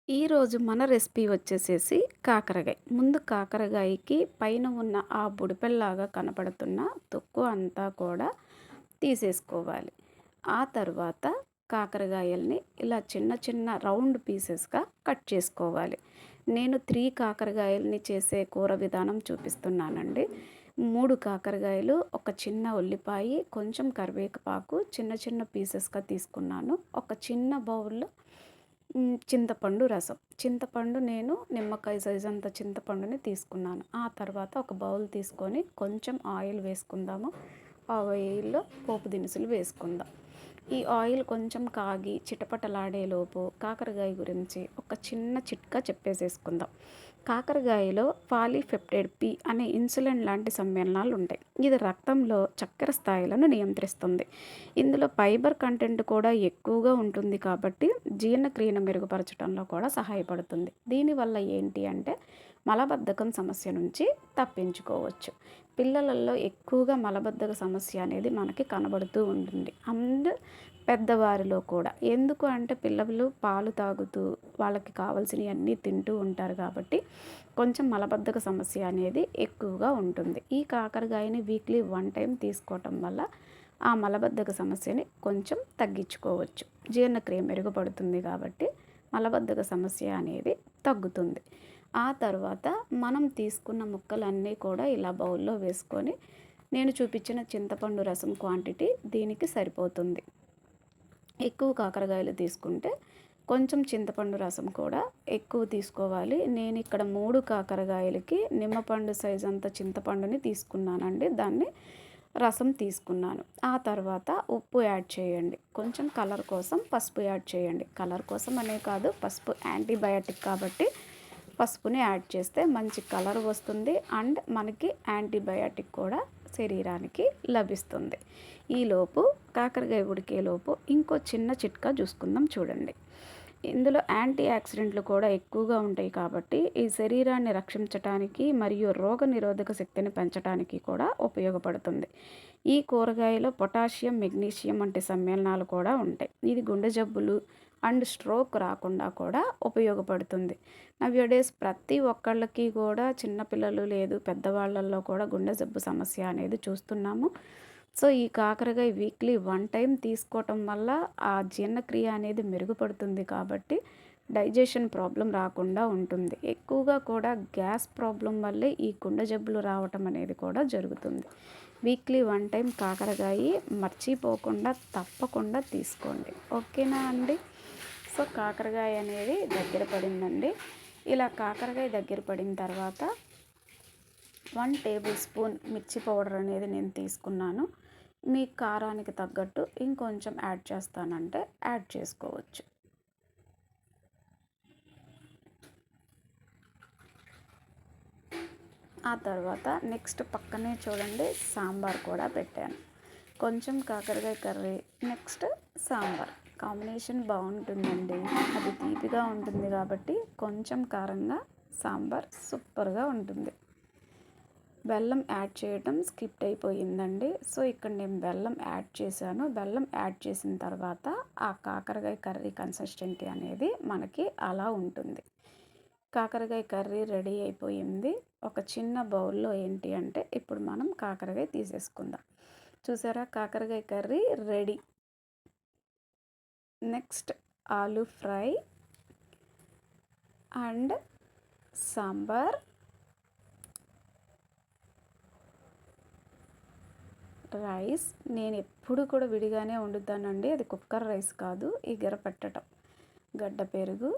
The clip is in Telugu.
ఈరోజు మన రెసిపీ వచ్చేసేసి కాకరకాయ. ముందు కాకరకాయకి పైన ఉన్న ఆ బుడిపెల్లాగా కనపడుతున్న తొక్కు అంతా కూడా తీసేసుకోవాలి. ఆ తర్వాత కాకరకాయల్ని ఇలా చిన్న చిన్న రౌండ్ పీసెస్‌గా కట్ చేసుకోవాలి. నేను 3 కాకరకాయలని చేసే కూర విధానం చూపిస్తున్నానండి. 3 కాకరకాయలు, ఒక చిన్న ఉల్లిపాయి, కొంచెం కరివేపాకు చిన్న చిన్న పీసెస్‌గా తీసుకున్నాను. ఒక చిన్న బౌల్‌లో చింతపండు రసం. చింతపండు నేను నిమ్మకాయ సైజ్ అంత చింతపండుని తీసుకున్నాను. ఆ తర్వాత ఒక బౌల్ తీసుకొని కొంచెం ఆయిల్ వేసుకుందాము. ఆ ఆయిల్‌లో పోపు దినుసులు వేసుకుందాం. ఈ ఆయిల్ కొంచెం కాగి చిటపటలాడేలోపు కాకరకాయ గురించి ఒక చిన్న చిట్కా చెప్పేసేసుకుందాం. కాకరకాయలో పాలీపెప్టైడ్ పి అనే ఇన్సులిన్ లాంటి సమ్మేళనాలు ఉంటాయి. ఇది రక్తంలో చక్కెర స్థాయిలను నియంత్రిస్తుంది. ఇందులో ఫైబర్ కంటెంట్ కూడా ఎక్కువగా ఉంటుంది కాబట్టి జీర్ణక్రియను మెరుగుపరచడంలో కూడా సహాయపడుతుంది. దీనివల్ల ఏంటి అంటే మలబద్ధకం సమస్య నుంచి తప్పించుకోవచ్చు. పిల్లలలో ఎక్కువగా మలబద్ధక సమస్య అనేది మనకి కనబడుతూ ఉంటుంది. పెద్దవారిలో కూడా. ఎందుకు అంటే పిల్లలు పాలు తాగుతూ వాళ్ళకి కావాల్సినయన్నీ తింటూ ఉంటారు కాబట్టి కొంచెం మలబద్ధక సమస్య అనేది ఎక్కువగా ఉంటుంది. ఈ కాకరకాయని వీక్లీ 1 టైం తీసుకోవటం వల్ల ఆ మలబద్ధక సమస్యని కొంచెం తగ్గించుకోవచ్చు. జీర్ణక్రియ మెరుగుపడుతుంది కాబట్టి మలబద్ధక సమస్య అనేది తగ్గుతుంది. ఆ తర్వాత మనం తీసుకున్న ముక్కలన్నీ కూడా ఇలా బౌల్‌లో వేసుకొని నేను చూపించిన చింతపండు రసం క్వాంటిటీ దీనికి సరిపోతుంది. ఎక్కువ కాకరకాయలు తీసుకుంటే కొంచెం చింతపండు రసం కూడా ఎక్కువ తీసుకోవాలి. నేను ఇక్కడ 3 కాకరకాయలకి నిమ్మపండు సైజ్ అంత చింతపండుని తీసుకున్నానండి. దాన్ని రసం తీసుకున్నాను. ఆ తర్వాత ఉప్పు యాడ్ చేయండి. కొంచెం కలర్ కోసం పసుపు యాడ్ చేయండి. కలర్ కోసం అనే కాదు, పసుపు యాంటీబయాటిక్ కాబట్టి పసుపుని యాడ్ చేస్తే మంచి కలర్ వస్తుంది అండ్ మనకి యాంటీబయాటిక్ కూడా శరీరానికి లభిస్తుంది. ఈలోపు కాకరకాయ ఉడికేలోపు ఇంకో చిన్న చిట్కా చూసుకుందాం చూడండి. ఇందులో యాంటీ ఆక్సిడెంట్లు కూడా ఎక్కువగా ఉంటాయి కాబట్టి ఈ శరీరాన్ని రక్షించటానికి మరియు రోగనిరోధక శక్తిని పెంచడానికి కూడా ఉపయోగపడుతుంది. ఈ కూరగాయలో పొటాషియం, మెగ్నీషియం వంటి సమ్మేళనాలు కూడా ఉంటాయి. ఇది గుండె జబ్బులు అండ్ స్ట్రోక్ రాకుండా కూడా ఉపయోగపడుతుంది. నవ్వేడేస్ ప్రతి ఒక్కళ్ళకి కూడా చిన్నపిల్లలు లేదు పెద్దవాళ్ళల్లో కూడా గుండె జబ్బు సమస్య అనేది చూస్తున్నాము. సో ఈ కాకరకాయ వీక్లీ 1 టైం తీసుకోవటం వల్ల ఆ జీర్ణక్రియ అనేది మెరుగుపడుతుంది కాబట్టి డైజెషన్ ప్రాబ్లం రాకుండా ఉంటుంది. ఎక్కువగా కూడా గ్యాస్ ప్రాబ్లం వల్లే ఈ గుండె జబ్బులు రావటం అనేది కూడా జరుగుతుంది. వీక్లీ 1 టైం కాకరకాయ మర్చిపోకుండా తప్పకుండా తీసుకోండి. ఓకేనా అండి? సో కాకరకాయ అనేది దగ్గర పడిందండి. ఇలా కాకరకాయ దగ్గర పడిన తర్వాత 1 టేబుల్ స్పూన్ మిర్చి పౌడర్ అనేది నేను తీసుకున్నాను. మీ కారానికి తగ్గట్టు ఇంకొంచెం యాడ్ చేస్తానంటే యాడ్ చేసుకోవచ్చు. ఆ తర్వాత నెక్స్ట్ పక్కనే చూడండి సాంబార్ కూడా పెట్టాను. కొంచెం కాకరకాయ కర్రీ నెక్స్ట్ సాంబార్ కాంబినేషన్ బాగుంటుందండి. అది తీపిగా ఉంటుంది కాబట్టి కొంచెం కారంగా సాంబార్ సూపర్గా ఉంటుంది. బెల్లం యాడ్ చేయటం స్కిప్ అయిపోయిందండి. సో ఇక్కడ నేను బెల్లం యాడ్ చేశాను. బెల్లం యాడ్ చేసిన తర్వాత ఆ కాకరకాయ కర్రీ కన్సిస్టెన్సీ అనేది మనకి అలా ఉంటుంది. కాకరకాయ కర్రీ రెడీ అయిపోయింది. ఒక చిన్న బౌల్లో ఏంటి అంటే ఇప్పుడు మనం కాకరకాయ తీసేసుకుందాం. చూసారా కాకరకాయ కర్రీ రెడీ. నెక్స్ట్ ఆలు ఫ్రై అండ్ సాంబార్, రైస్. నేను ఎప్పుడు కూడా విడిగానే వండుతానండి. అది కుక్కర్ రైస్ కాదు, ఎగర పెట్టడం, గడ్డ పెరుగు,